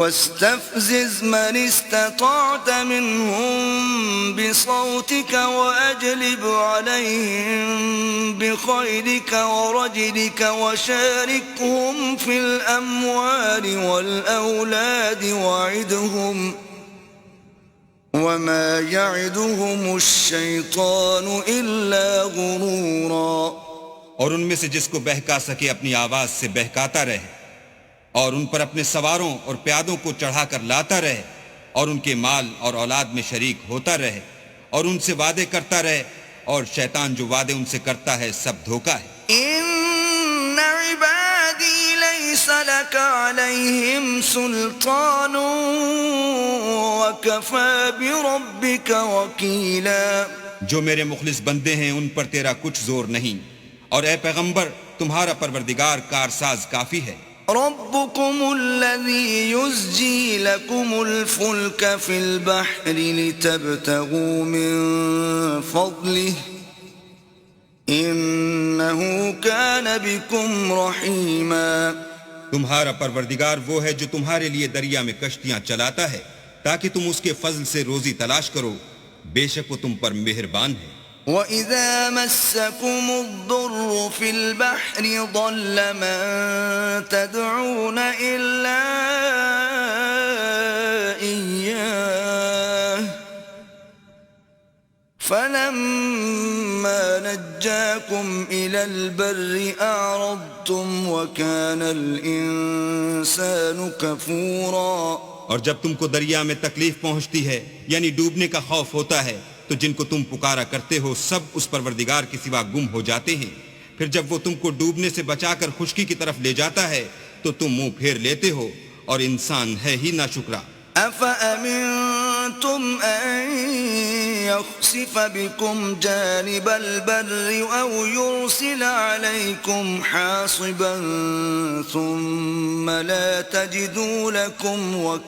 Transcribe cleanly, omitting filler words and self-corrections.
واستفزز من استطعت منهم بصوتك وأجلب عليهم بخيلك ورجلك وشاركهم في الأموال والأولاد وعدهم وما يعدهم الشيطان إلا غرورا۔ اور ان میں سے جس کو بہکا سکے اپنی آواز سے بہکاتا رہے، اور ان پر اپنے سواروں اور پیادوں کو چڑھا کر لاتا رہے، اور ان کے مال اور اولاد میں شریک ہوتا رہے، اور ان سے وعدے کرتا رہے، اور شیطان جو وعدے ان سے کرتا ہے سب دھوکہ ہے۔ ان عبادی لیس لک علیہم سلطان وکفی بربک وکیلا۔ جو میرے مخلص بندے ہیں ان پر تیرا کچھ زور نہیں، اور اے پیغمبر تمہارا پروردگار کارساز کافی ہے۔ ربكم الذي يزجي لكم الفلك في البحر لتبتغوا من فضله إنه كان بكم رحيما۔ تمہارا پروردگار وہ ہے جو تمہارے لیے دریا میں کشتیاں چلاتا ہے تاکہ تم اس کے فضل سے روزی تلاش کرو، بے شک وہ تم پر مہربان ہے۔ وَإِذَا مَسَّكُمُ الضُّرُّ فِي الْبَحْرِ ضَلَّ مَن تَدْعُونَ إِلَّا إِيَّاهُ فَلَمَّا نَجَّاكُمْ إِلَى الْبَرِّ أَعْرَضْتُمْ وَكَانَ الْإِنسَانُ كَفُورًا۔ اور جب تم کو دریا میں تکلیف پہنچتی ہے یعنی ڈوبنے کا خوف ہوتا ہے تو جن کو تم پکارا کرتے ہو سب اس پروردگار کے سوا گم ہو جاتے ہیں، پھر جب وہ تم کو ڈوبنے سے بچا کر خشکی کی طرف لے جاتا ہے تو تم منہ پھیر لیتے ہو، اور انسان ہے ہی ناشکرا۔ أَفَأَمِنْتُمْ أَنْ يَخْسِفَ بِكُمْ جَانِبَ الْبَرِّ أَوْ يُرْسِلَ عَلَيْكُمْ حَاصِبًا ثُمَّ لَا تَجِدُوا لَكُمْ وَكِيلًا۔